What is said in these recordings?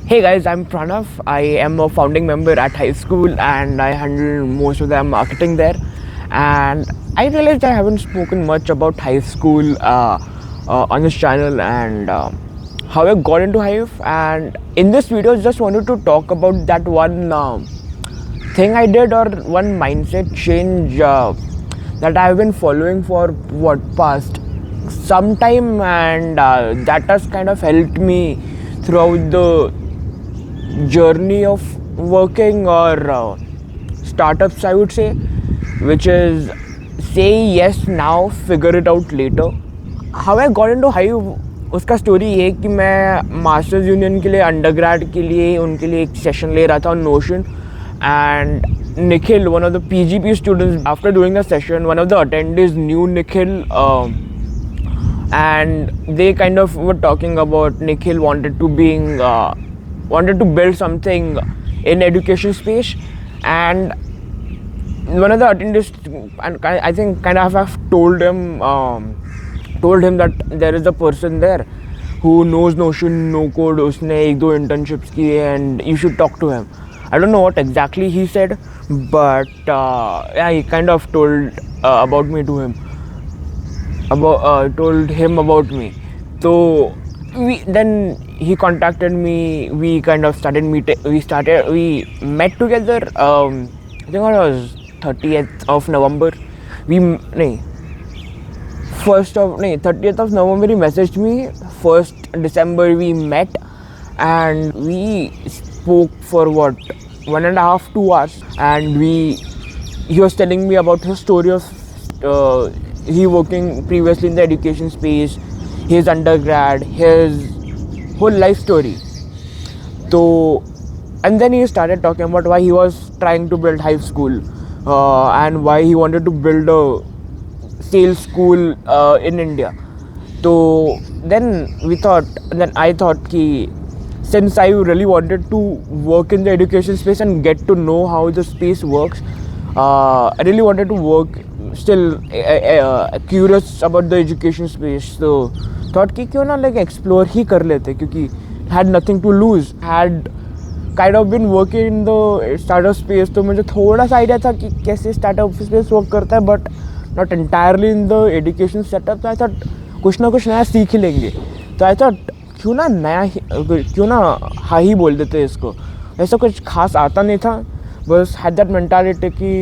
Hey guys, I'm Pranav. I am a founding member at high school and I handle most of the marketing there. And I realized I haven't spoken much about high school on this channel and how I got into Hive. And in this video, just wanted to talk about that one thing I did or one mindset change that I've been following for past some time, and that has kind of helped me throughout the journey of working or startups, I would say, which is say yes now, figure it out later. How I got into Hive, उसका story ये कि मैं masters union के लिए undergrad के लिए उनके लिए एक सेशन ले रहा था on notion. And Nikhil, one of the PGP students, after doing the session, one of the attendees knew Nikhil, and they kind of were talking about Nikhil wanted to build something in education space. And one of the attendees, and I think kind of have told him that there is a person there who knows Notion, no code, उसने एक दो internships किए, and you should talk to him. I don't know what exactly he said, but yeah, he kind of told about me to him, told him about me. So then he contacted me. We kind of started meeting. We met together. I think it was 30th of November. 30th of November he messaged me. 1st December we met, and we spoke for what, 1.5 2 hours. And he was telling me about his story of he working previously in the education space, his undergrad, his whole life story. So, and then he started talking about why he was trying to build Hive School, and why he wanted to build a sales school in India. So then I thought ki, since I really wanted to work in the education space and get to know how the space works, I really wanted to work, still curious about the education space. So thought कि क्यों ना like explore ही कर लेते, क्योंकि had nothing to lose, had kind of been working in the startup space. तो मुझे थोड़ा सा आइडिया था कि कैसे startup space work करता है, but not entirely in the education setup. तो I thought कुछ ना कुछ नया सीख ही लेंगे. तो I thought क्यों ना हाँ ही बोल देते इसको. ऐसा कुछ खास आता नहीं था, बस had that mentality कि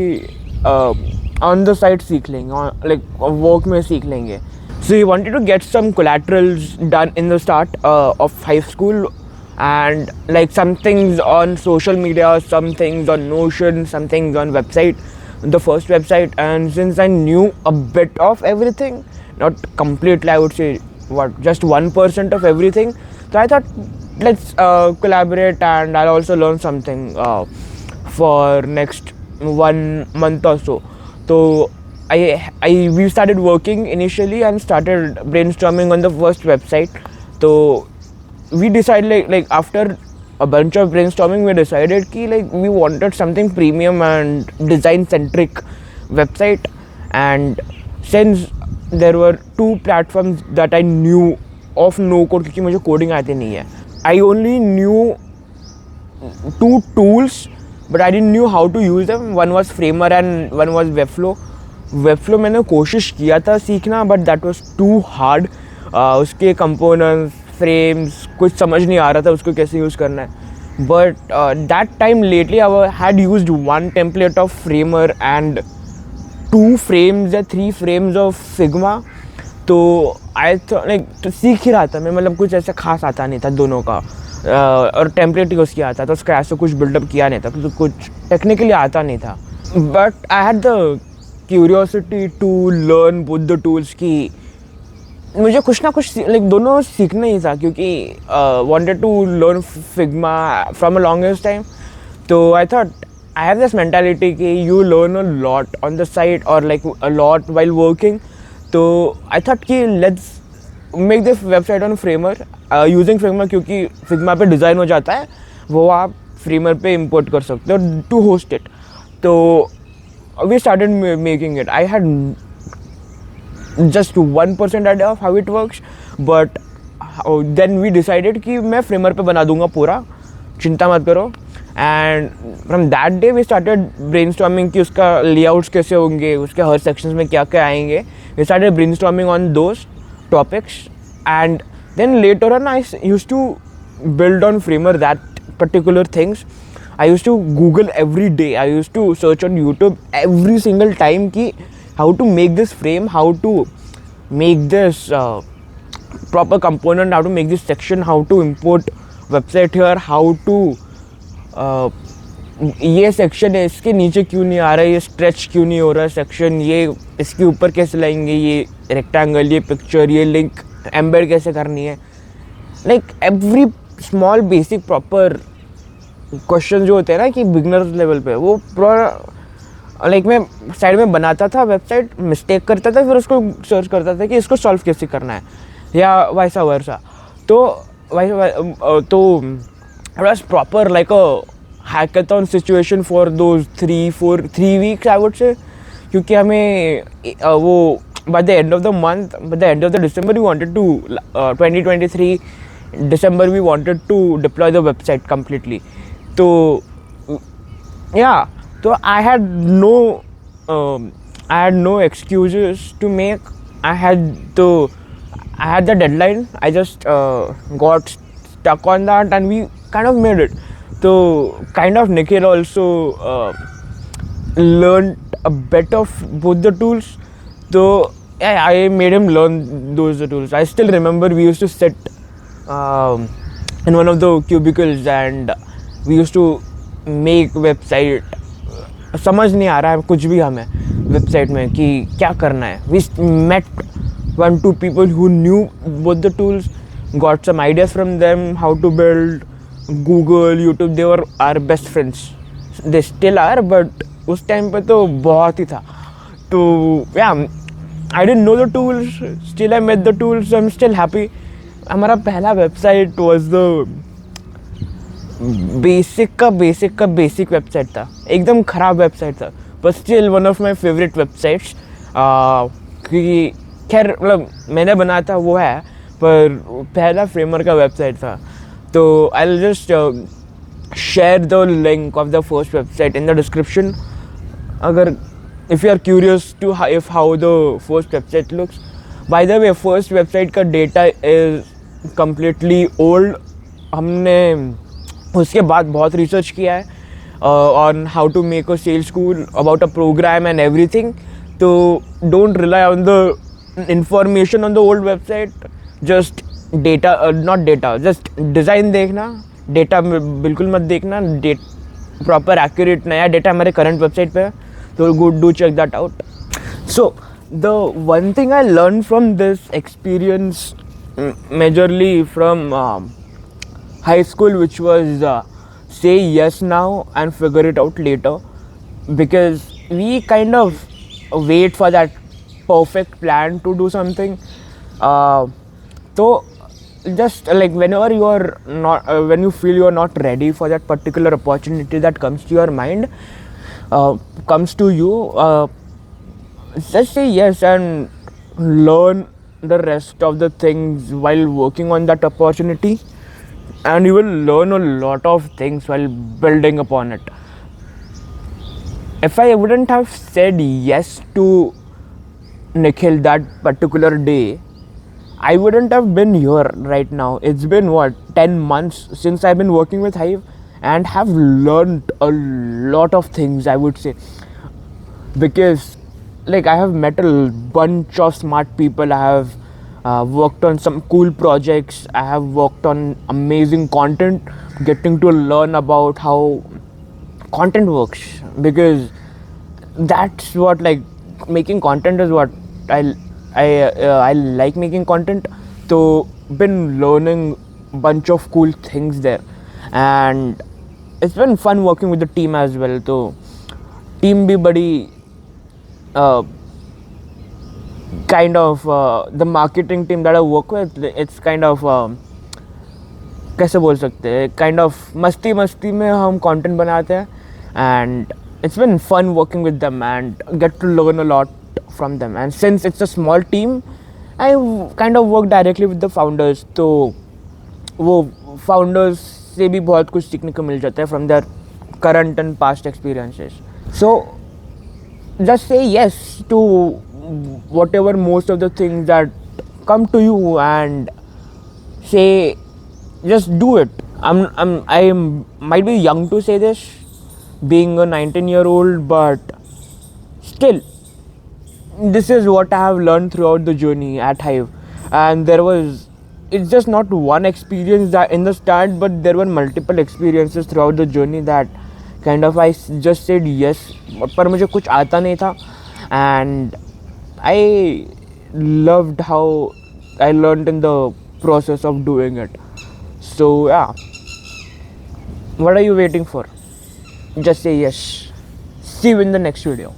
on the side सीख लेंगे, like work में सीख लेंगे. So we wanted to get some collaterals done in the start of high school, and like some things on social media, some things on Notion, some things on website, the first website. And since I knew a bit of everything, not completely, I would say just 1% of everything, so I thought let's collaborate, and I'll also learn something for next 1 month or so. So we started working initially and started brainstorming on the first website. So we decided like after a bunch of brainstorming, we decided ki like we wanted something premium and design centric website. And since there were 2 platforms that I knew of no code, क्योंकि मुझे coding आती नहीं है, I only knew 2 tools, but I didn't know how to use them. One was Framer and one was Webflow. Webflow मैंने कोशिश किया था सीखना, but that was too hard. उसके components, frames कुछ समझ नहीं आ रहा था उसको कैसे यूज़ करना है. But that time lately I had used 1 template of Framer and 2 frames या 3 frames of Figma. तो I thought like तो सीख ही रहा था मैं, मतलब कुछ ऐसा खास आता नहीं था दोनों का, और टेम्पलेट ही उसकी आता था, स्क्रैच से कुछ बिल्डअप किया नहीं था, तो कुछ टेक्निकली आता नहीं था. But I had the curiosity to learn both the tools की मुझे कुछ ना कुछ लाइक दोनों सीखना ही था, क्योंकि wanted to learn Figma from a longest time. तो I thought I have this mentality कि you learn a lot on the side or like a lot while working. तो I thought कि let's make this website on Framer using Figma, क्योंकि Figma पे design हो जाता है, वो आप Framer पे import कर सकते हो to host it. तो we started making it. I had just 1% idea of how it works, but then we decided कि मैं Framer पे बना दूंगा पूरा, चिंता मत करो. And from that day we started brainstorming कि उसका लेआउट्स कैसे होंगे, उसके हर सेक्शंस में क्या क्या आएंगे. We started brainstorming on those topics. And then later on I used to build on Framer that particular things. I used to Google every day. I used to search on YouTube every single time ki how to make this frame, how to make this proper component, how to make this section, how to import website here, how to ये section है इसके नीचे क्यों नहीं आ रहा है, ये stretch क्यों नहीं हो रहा है सेक्शन, ये इसके ऊपर कैसे लाएंगे, ये रेक्टेंगल, ये पिक्चर, ये लिंक एम्बेड कैसे करनी है. Like every small basic proper question जो होते हैं ना कि बिगनर्स लेवल पे, वो पूरा लाइक मैं साइड में बनाता था वेबसाइट, मिस्टेक करता था, फिर उसको सर्च करता था कि इसको सॉल्व कैसे करना है या वैसा वर्सा. तो it was proper like a hackathon situation for those 3 weeks I would say. क्योंकि हमें वो by the end of the month, by the end of the December, we wanted to 2023 December we wanted to deploy the website completely. So yeah, so I had no excuses to make. I had the deadline. I just got stuck on that and we kind of made it. So kind of Nikhil also learned a bit of both the tools. So yeah, I made him learn those tools. I still remember we used to sit in one of the cubicles and we used to make website. समझ नहीं आ रहा है कुछ भी हमें website में कि क्या करना है. We met 1-2 people who knew both the tools, got some ideas from them how to build. Google, YouTube, they were our best friends. They still are, but उस टाइम पे तो बहुत ही था. तो yeah, I didn't know the tools, still I met the tools, so I'm still happy. हमारा पहला website was the basic website था, एकदम ख़राब वेबसाइट था, but still one of my favorite websites. क्योंकि खैर मतलब मैंने बनाया था वो है, पर पहला फ्रेमर का वेबसाइट था. तो I'll just share the link of the first website in the description. अगर if you are curious to how the first website looks. By the way, first website का data is completely old. हमने उसके बाद बहुत research किया है on how to make a sales school, about a program and everything. So don't rely on the information on the old website. Just not data, just design देखना, data बिल्कुल मत देखना. Proper accurate नया data हमारे current website पे है. So do check that out. So the one thing I learned from this experience majorly from high school, which was say yes now and figure it out later, because we kind of wait for that perfect plan to do something. So just like whenever you are not when you feel you are not ready for that particular opportunity that comes to your mind, comes to you, just say yes and learn the rest of the things while working on that opportunity, and you will learn a lot of things while building upon it. If I wouldn't have said yes to Nikhil that particular day, I wouldn't have been here right now. It's been 10 months since I've been working with Hive and have learned a lot of things, I would say, because like I have met a bunch of smart people. I have worked on some cool projects. I have worked on amazing content, getting to learn about how content works, because that's what, like, making content is what I like making content. So been learning bunch of cool things there, and it's been fun working with the team as well. So team bhi badi kind of the marketing team that I work with, it's kind of कैसे बोल सकते हैं, kind of मस्ती में हम content बनाते हैं, and it's been fun working with them and get to learn a lot from them. And since it's a small team, I kind of work directly with the founders. So वो founders से भी बहुत कुछ सीखने को मिल जाता है from their current and past experiences. So just say yes to whatever most of the things that come to you, and say just do it. I might be young to say this, being a 19-year-old, but still this is what I have learned throughout the journey at Hive. And it's just not one experience that in the start, but there were multiple experiences throughout the journey that kind of I just said yes, पर मुझे कुछ आता नहीं था, and I loved how I learned in the process of doing it. So yeah, what are you waiting for? Just say yes. See you in the next video.